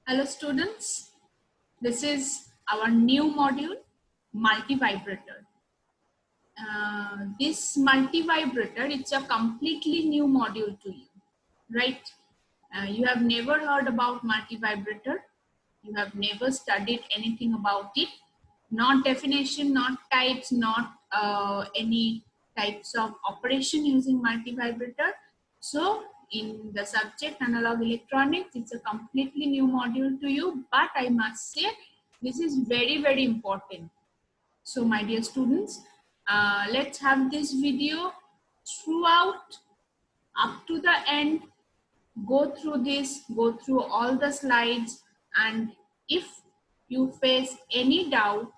Hello students, this is our new module, multi-vibrator. This multi-vibrator, it's a completely new module to you, right? You have never heard about multi-vibrator. You have never studied anything about it. Not definition, not types, not any types of operation using multi-vibrator. So in the subject analog electronics, it's a completely new module to you, but I must say this is very, very important. So my dear students, let's have this video throughout up to the end. Go through this, go through all the slides, and if you face any doubt,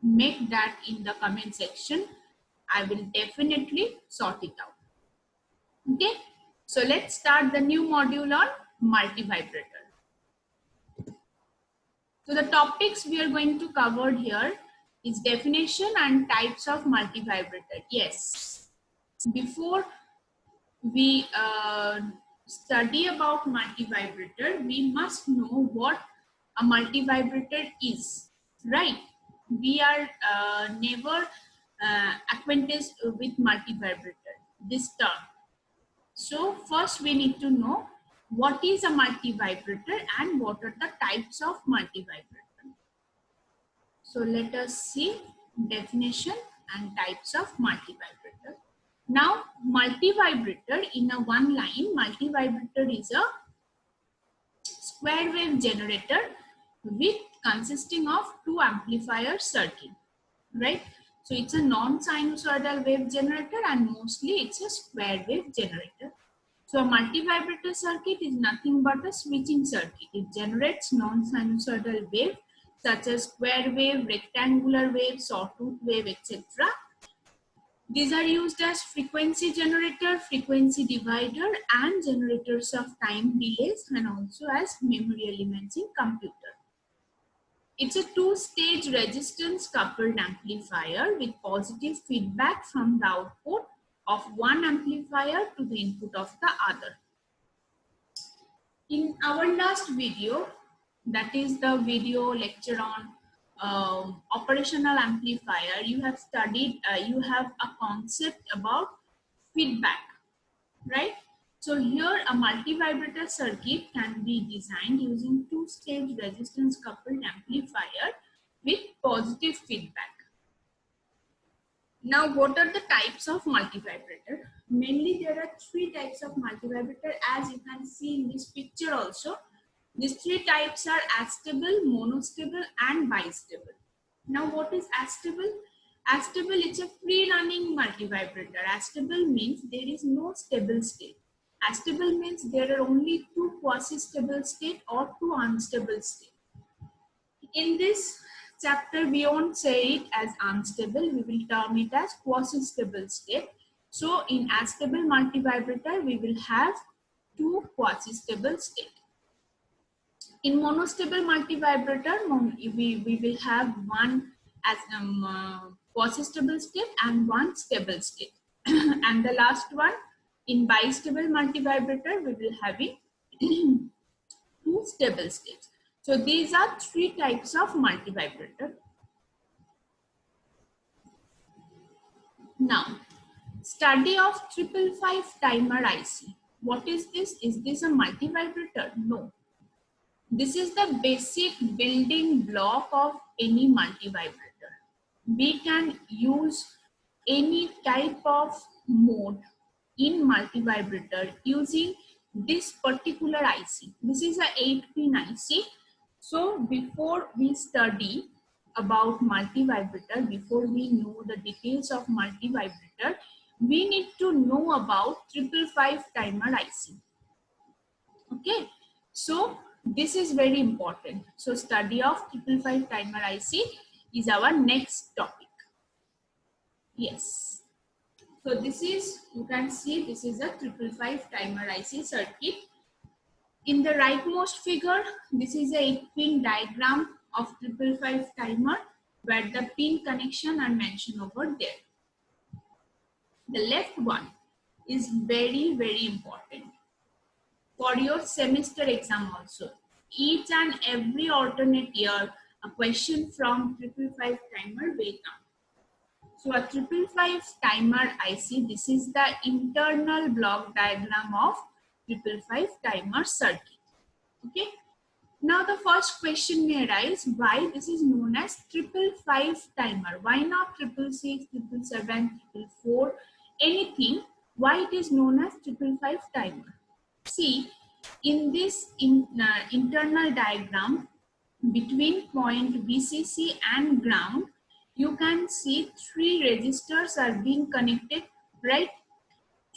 make that in the comment section. I will definitely sort it out. Okay, so let's start the new module on multi-vibrator. So the topics we are going to cover here is definition and types of multi-vibrator. Yes, before we study about multi-vibrator, we must know what a multi-vibrator is, right? We are never acquainted with multi-vibrator, this term. So first we need to know what is a multi-vibrator and what are the types of multi-vibrator. So let us see definition and types of multi-vibrator. Now, multi-vibrator in a one line, multi-vibrator is a square wave generator with consisting of two amplifier circuit, right? So it's a non-sinusoidal wave generator and mostly it's a square wave generator. So a multi-vibrator circuit is nothing but a switching circuit. It generates non-sinusoidal wave such as square wave, rectangular wave, sawtooth wave, etc. These are used as frequency generator, frequency divider, and generators of time delays, and also as memory elements in computer. It's a two-stage resistance coupled amplifier with positive feedback from the output of one amplifier to the input of the other. In our last video, that is the video lecture on operational amplifier, you have studied, you have a concept about feedback, right? So here a multi-vibrator circuit can be designed using two-stage resistance coupled amplifier with positive feedback. Now, what are the types of multi-vibrator? Mainly there are three types of multi-vibrator, as you can see in this picture also. These three types are astable, monostable, and bistable. Now, what is astable? Astable is a free-running multi-vibrator. Astable means there is no stable state. Astable means there are only two quasi-stable state or two unstable state. In this chapter, we won't say it as unstable, we will term it as quasi-stable state. So in astable multi-vibrator, we will have two quasi-stable state. In monostable multi-vibrator, we will have one as quasi-stable state and one stable state. And the last one, in bistable multi-vibrator, we will have it two stable states. So these are three types of multi-vibrator. Now, study of 555 timer IC. What is this? Is this a multi-vibrator? No. This is the basic building block of any multi-vibrator. We can use any type of mode in multi-vibrator using this particular IC. This is a 8-pin IC. So before we study about multi-vibrator, before we know the details of multi-vibrator, we need to know about 555 timer IC. Okay, so this is very important. So study of 555 timer IC is our next topic. Yes. So this is, you can see this is a 555 timer IC circuit. In the rightmost figure, this is a 8-pin diagram of 555 timer where the pin connection are mentioned over there. The left one is very, very important for your semester exam also. each and every alternate year, a question from 555 timer will come. So a 555 timer IC, this is the internal block diagram of 555 timer circuit. Okay. Now the first question may arise, why this is known as 555 timer? Why not 666, 777, 444, anything? Why it is known as 555 timer? See, in this internal diagram, between point VCC and ground, you can see 3 resistors are being connected, right?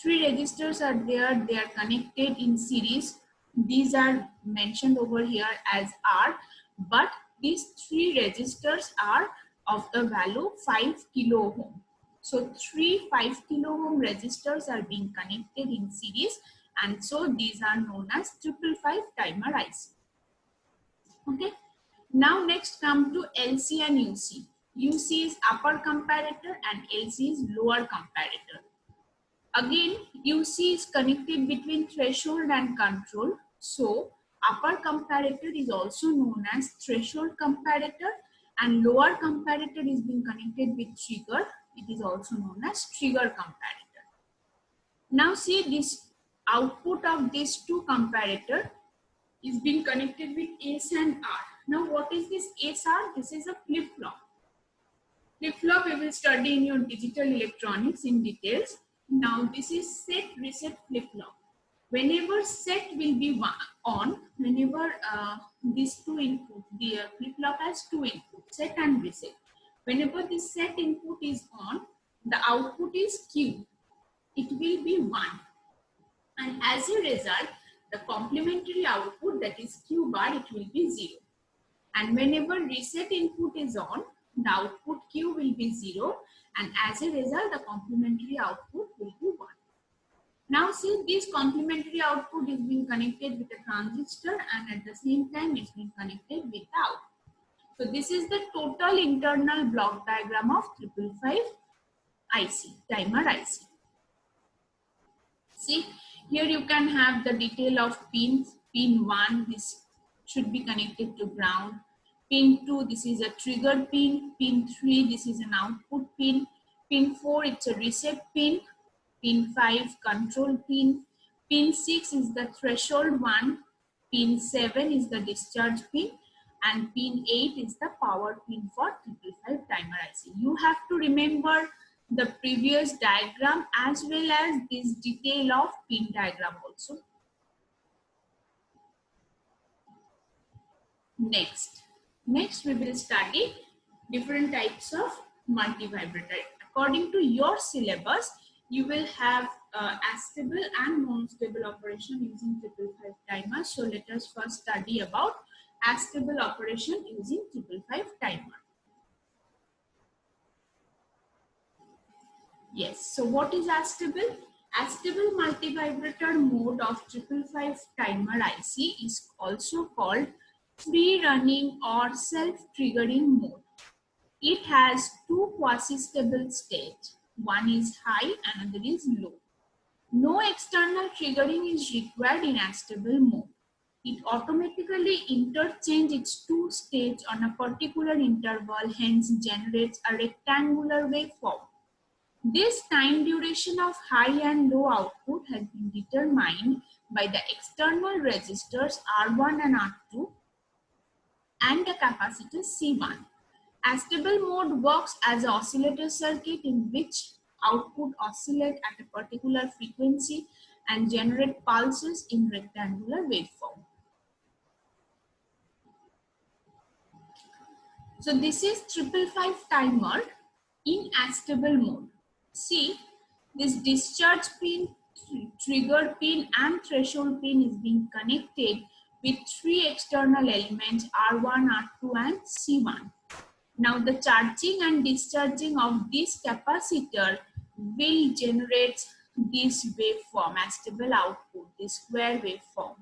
3 resistors are there, they are connected in series. These are mentioned over here as R, but these 3 resistors are of the value 5 kilo ohm. So 3 5 kilo ohm resistors are being connected in series, and so these are known as 555 timer IC. Okay. Now next come to LC and UC. UC is upper comparator and LC is lower comparator. Again, UC is connected between threshold and control. So upper comparator is also known as threshold comparator, and lower comparator is being connected with trigger. It is also known as trigger comparator. Now see, this output of these two comparator is being connected with S and R. Now what is this SR? This is a flip-flop. Flip-flop we will study in your digital electronics in details. Now this is set reset flip-flop. Whenever set will be on, whenever these two inputs, the flip-flop has two inputs, set and reset. Whenever the set input is on, the output is Q. It will be 1. And as a result, the complementary output, that is Q bar, it will be 0. And whenever reset input is on, the output Q will be 0, and as a result the complementary output will be 1. Now see, this complementary output is being connected with a transistor, and at the same time it's being connected with the output. So this is the total internal block diagram of 555 IC, timer IC. See, here you can have the detail of pins. Pin 1, this should be connected to ground. Pin 2, this is a trigger pin. Pin 3, this is an output pin. Pin 4, it's a reset pin. Pin 5, control pin. Pin 6 is the threshold one. Pin 7 is the discharge pin. And pin 8 is the power pin for 555 timer IC. You have to remember the previous diagram as well as this detail of pin diagram also. Next we will study different types of multivibrator. According to your syllabus, you will have astable and non-stable operation using 555 timer. So let us first study about astable operation using 555 timer. Yes, so what is astable? Astable multivibrator mode of 555 timer IC is also called free running or self-triggering mode. It has two quasi-stable states. One is high, another is low. No external triggering is required in astable mode. It automatically interchanges its two states on a particular interval, hence generates a rectangular waveform. This time duration of high and low output has been determined by the external resistors R1 and R2 and the capacitor C1. Astable mode works as an oscillator circuit in which output oscillate at a particular frequency and generate pulses in rectangular waveform. So this is 555 timer in astable mode. See, this discharge pin, trigger pin and threshold pin is being connected with three external elements R1, R2 and C1. Now the charging and discharging of this capacitor will generate this waveform, astable output, this square waveform.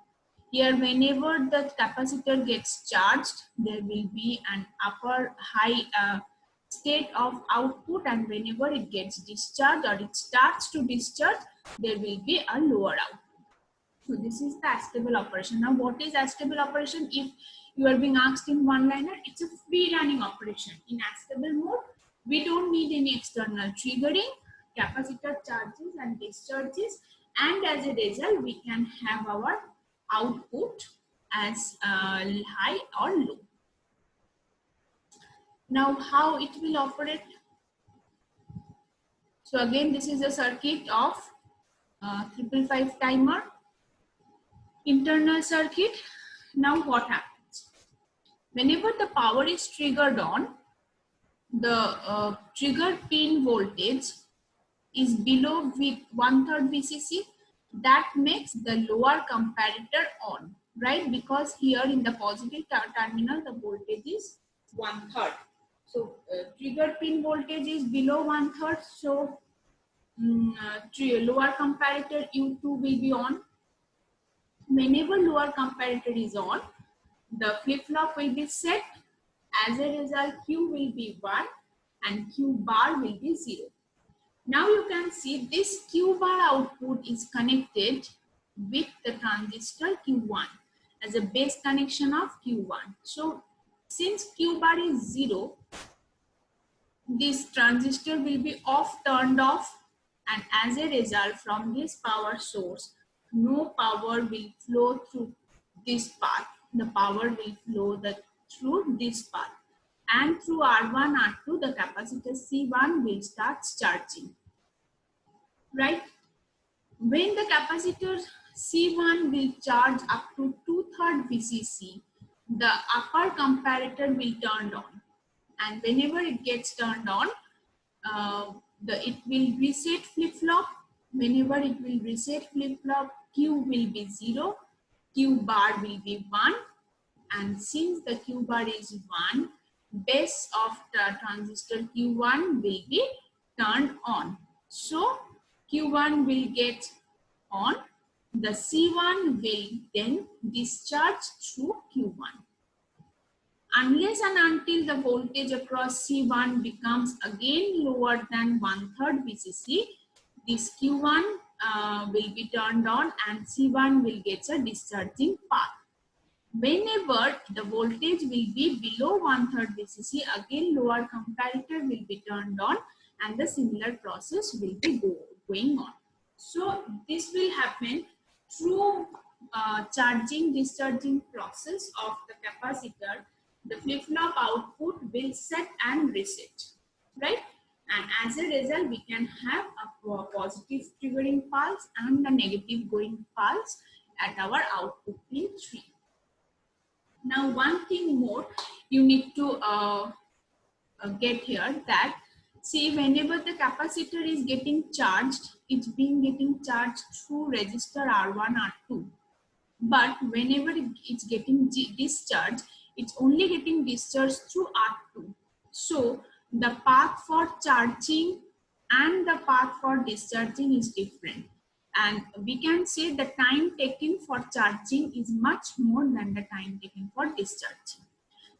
Here whenever the capacitor gets charged, there will be an upper high state of output, and whenever it gets discharged or it starts to discharge, there will be a lower output. So this is the astable operation. Now what is astable operation? If you are being asked in one liner, it's a free running operation. In astable mode, we don't need any external triggering, capacitor charges and discharges, and as a result we can have our output as high or low. Now how it will operate? So again, this is a circuit of 555 timer, internal circuit. Now what happens? Whenever the power is triggered on, the trigger pin voltage is below with 1/3 VCC. That makes the lower comparator on, right? Because here in the positive terminal, the voltage is 1/3. So trigger pin voltage is below 1/3. So lower comparator U2 will be on. Whenever lower comparator is on, the flip-flop will be set. As a result, Q will be 1 and Q bar will be 0. Now you can see this Q bar output is connected with the transistor Q1 as a base connection of Q1. So since Q bar is 0, this transistor will be turned off, and as a result from this power source, no power will flow through this path. The power will flow through this path, and through R1, R2, the capacitor C1 will start charging, right? When the capacitor C1 will charge up to 2/3 VCC, the upper comparator will turn on, and whenever it gets turned on, it will reset flip-flop. Whenever it will reset flip-flop, Q will be 0, Q bar will be 1, and since the Q bar is 1, base of the transistor Q1 will be turned on. So Q1 will get on, the C1 will then discharge through Q1. Unless and until the voltage across C1 becomes again lower than 1/3 VCC, this Q1 will be turned on and C1 will get a discharging path. Whenever the voltage will be below 1/3 VCC, again lower comparator will be turned on and the similar process will be going on. So this will happen through charging discharging process of the capacitor. The flip-flop output will set and reset, right? And as a result, we can have a positive triggering pulse and a negative going pulse at our output pin 3. Now, one thing more you need to get here, that see, whenever the capacitor is getting charged, it's getting charged through resistor R1, R2. But whenever it's getting discharged, it's only getting discharged through R2. So the path for charging and the path for discharging is different. And we can say the time taken for charging is much more than the time taken for discharging.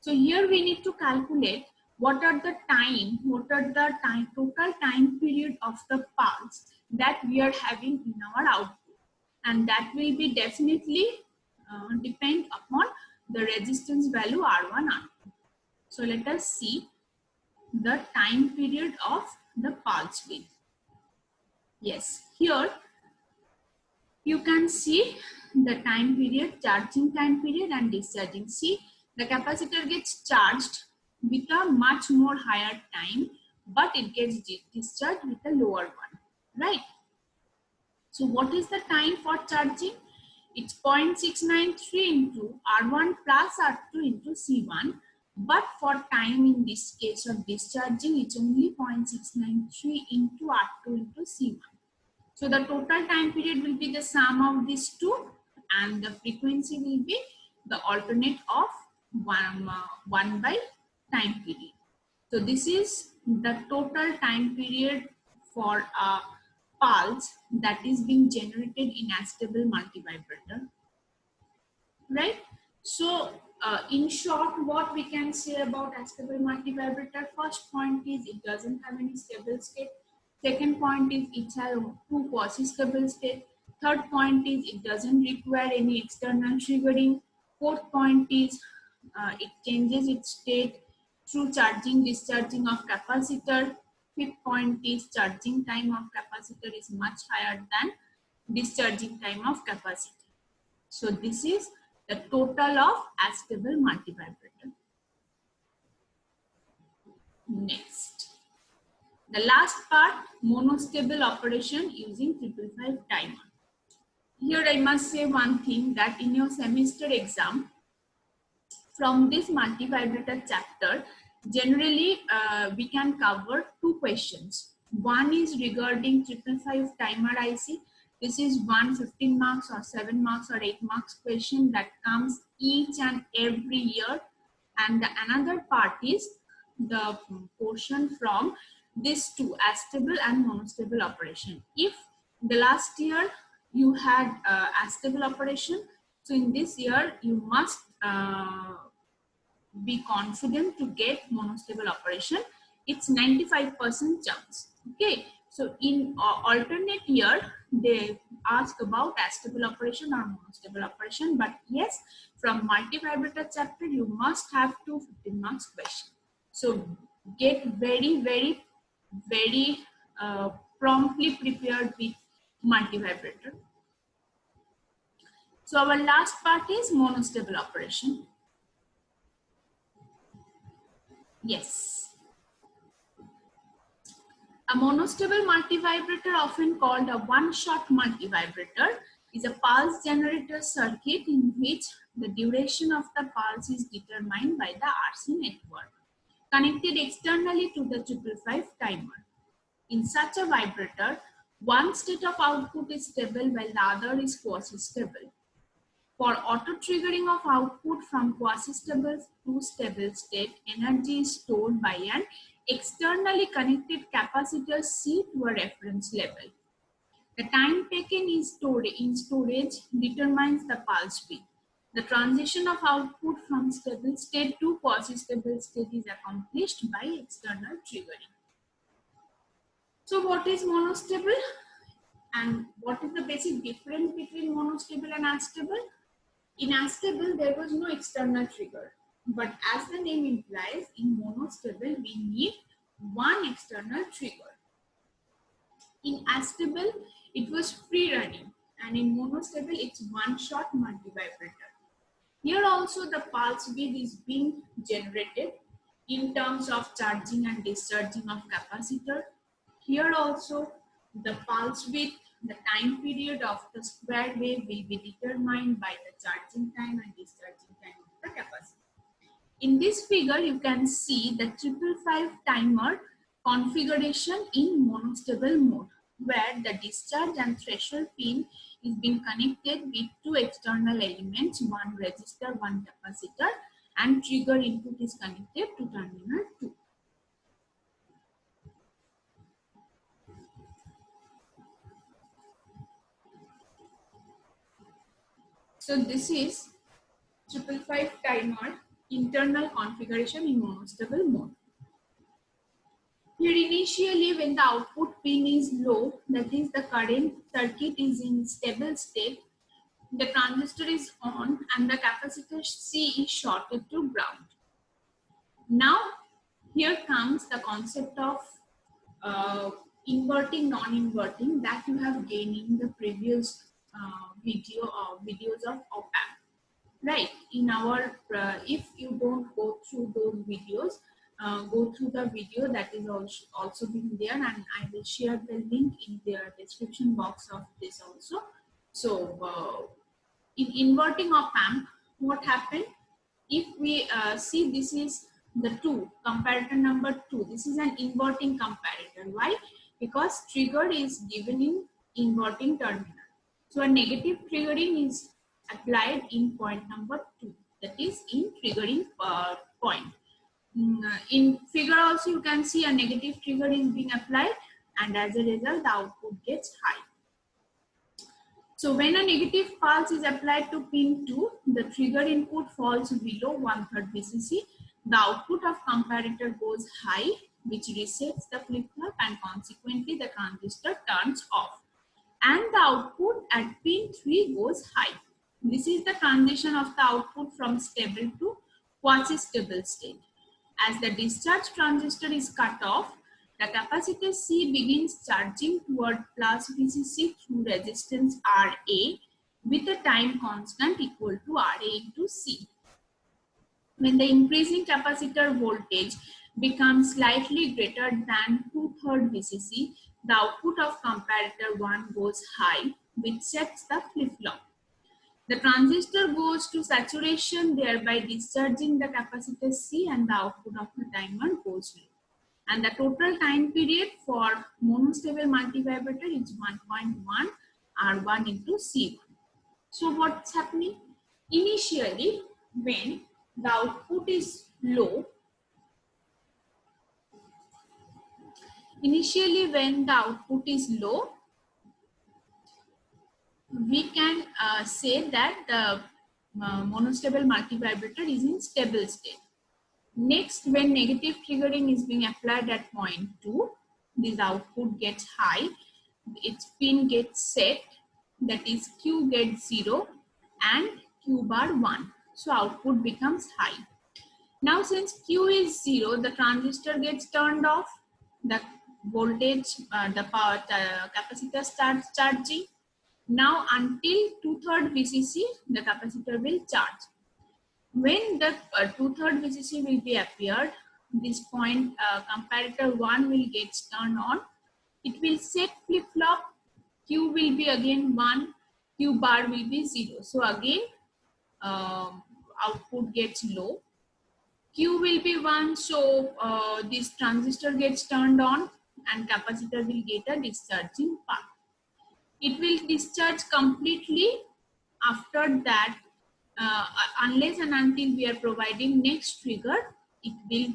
So here we need to calculate what are the total time period of the pulse that we are having in our output. And that will be definitely depend upon the resistance value R1, R2. So let us see the time period of the pulse width. Yes, here you can see the time period, charging time period and discharging. See, the capacitor gets charged with a much more higher time, but it gets discharged with a lower one, right? So what is the time for charging? It's 0.693 into R1 plus R2 into C1. But for time in this case of discharging, it's only 0.693 into R2 into C1. So the total time period will be the sum of these two, and the frequency will be the alternate of 1 by time period. So this is the total time period for a pulse that is being generated in astable multivibrator, right? So in short, what we can say about astable multivibrator: first point is it doesn't have any stable state. Second point is it has two quasi-stable state. Third point is it doesn't require any external triggering. Fourth point is it changes its state through charging, discharging of capacitor. Fifth point is charging time of capacitor is much higher than discharging time of capacitor. So this is the total of astable multivibrator. Next, the last part, monostable operation using 555 timer. Here I must say one thing, that in your semester exam, from this multivibrator chapter, generally we can cover two questions. One is regarding 555 timer IC. This is 15 marks or 7 marks or 8 marks question that comes each and every year. And the another part is the portion from these two, astable and monostable operation. If the last year you had astable operation, so in this year you must be confident to get monostable operation. It's 95% chance. Okay, so in alternate year they ask about astable operation or monostable operation, but yes, from multivibrator chapter you must have 15 marks question. So get very promptly prepared with multivibrator. So our last part is monostable operation. Yes. A monostable multivibrator, often called a one-shot multivibrator, is a pulse generator circuit in which the duration of the pulse is determined by the RC network, connected externally to the 555 timer. In such a vibrator, one state of output is stable while the other is quasi-stable. For auto-triggering of output from quasi-stable to stable state, energy is stored by an externally connected capacitor C to a reference level. The time taken in storage determines the pulse width. The transition of output from stable state to quasi-stable state is accomplished by external triggering. So what is monostable and what is the basic difference between monostable and astable? In astable, there was no external trigger, but as the name implies, in monostable, we need one external trigger. In astable, it was free running, and in monostable, it's one-shot multivibrator. Here also, the pulse width is being generated in terms of charging and discharging of capacitor. Here also, the pulse width, the time period of the square wave will be determined by the charging time and discharging time of the capacitor. In this figure, you can see the 555 timer configuration in monostable mode, where the discharge and threshold pin is being connected with two external elements, one resistor, one capacitor, and trigger input is connected to terminal 2. So this is 555 timer internal configuration in monostable mode. Here initially when the output pin is low, that is the current circuit is in stable state, the transistor is on and the capacitor C is shorted to ground. Now here comes the concept of inverting, non-inverting that you have gained in the previous videos of op-amp. Right, in our if you don't go through those videos, go through the video that is also been there, and I will share the link in the description box of this also. So in inverting op-amp, what happened, if we see, this is the 2 comparator number 2, this is an inverting comparator. Why? Because trigger is given in inverting terminal, so a negative triggering is applied in point number 2, that is in triggering point. In figure also you can see a negative trigger is being applied, and as a result the output gets high. So when a negative pulse is applied to pin 2, the trigger input falls below 1/3 VCC. The output of comparator goes high, which resets the flip-flop, and consequently the transistor turns off. and the output at pin 3 goes high. This is the transition of the output from stable to quasi-stable state. As the discharge transistor is cut off, the capacitor C begins charging toward plus VCC through resistance RA with a time constant equal to RA into C. When the increasing capacitor voltage becomes slightly greater than 2/3 VCC, the output of comparator 1 goes high, which sets the flip-flop. The transistor goes to saturation, thereby discharging the capacitor C, and the output of the timer goes low. And the total time period for monostable multivibrator is 1.1 R1 into C1. So what's happening? Initially, when the output is low, we can say that the monostable multivibrator is in stable state. Next, when negative triggering is being applied at point 2, this output gets high, its pin gets set, that is Q gets 0 and Q bar 1. So output becomes high. Now since Q is 0, the transistor gets turned off, the voltage, the power capacitor starts charging. Now until 2/3 VCC, the capacitor will charge. When the 2/3 VCC will be appeared, this point comparator 1 will get turned on. It will set flip-flop, Q will be again 1, Q bar will be 0. So again output gets low. Q will be 1, so this transistor gets turned on and capacitor will get a discharging path. It will discharge completely. After that, unless and until we are providing next trigger, it will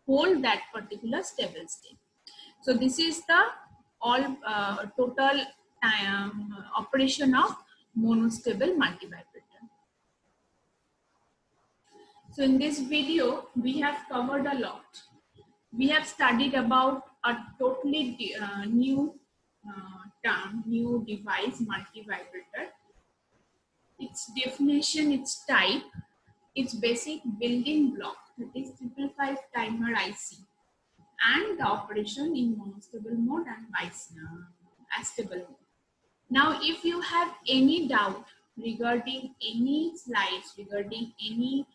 hold that particular stable state. So this is the all total operation of monostable multivibrator. So in this video, we have covered a lot. We have studied about a totally new term, new device, multivibrator. Its definition, its type, its basic building block, that is 555 timer IC, and the operation in monostable mode and astable mode. Now, if you have any doubt regarding any slides, regarding any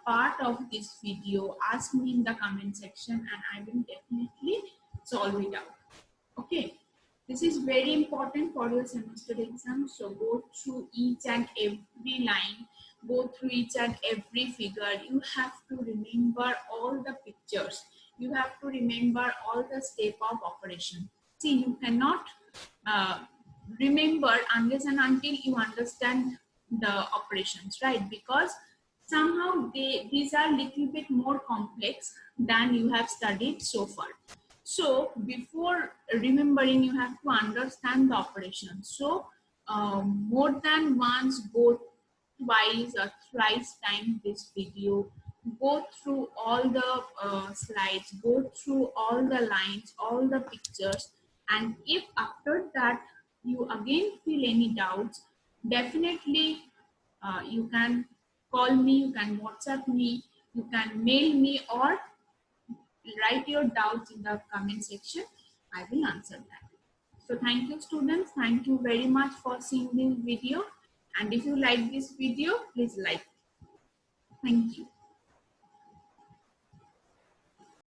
part of this video, ask me in the comment section and I will definitely solve it out. Okay. This is very important for your semester exam. So go through each and every line, go through each and every figure. You have to remember all the pictures. You have to remember all the step of operation. See, you cannot remember unless and until you understand the operations, right? Because somehow these are little bit more complex than you have studied so far. So before remembering, you have to understand the operation. So more than once, go twice or thrice time this video, go through all the slides, go through all the lines, all the pictures, and if after that you again feel any doubts, definitely you can call me, you can WhatsApp me, you can mail me, or write your doubts in the comment section. I will answer that. So thank you students. Thank you very much for seeing this video. And if you like this video, please like it. Thank you.